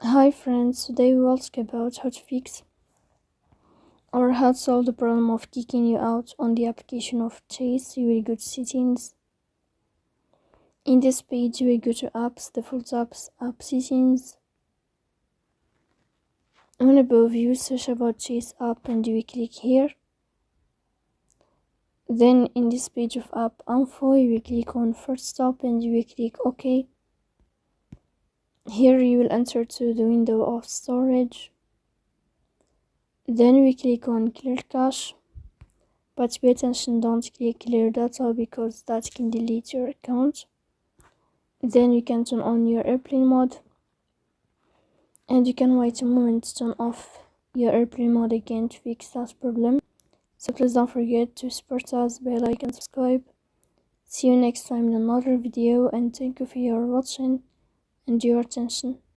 Hi friends, today we will talk about how to fix or how to solve the problem of kicking you out on the application of Chase. You will go to settings. In this page you will go to apps, default apps, app settings. On above you search about Chase app and you will click here. Then in this page of app info you will click on first stop and you will click OK. Here you will enter to the window of storage. Then we click on clear cache, but pay attention, don't click clear data because that can delete your account. Then you can turn on your airplane mode and you can wait a moment to turn off your airplane mode again to fix that problem. So please don't forget to support us by like and subscribe. See you next time in another video, and thank you for your watching and your attention.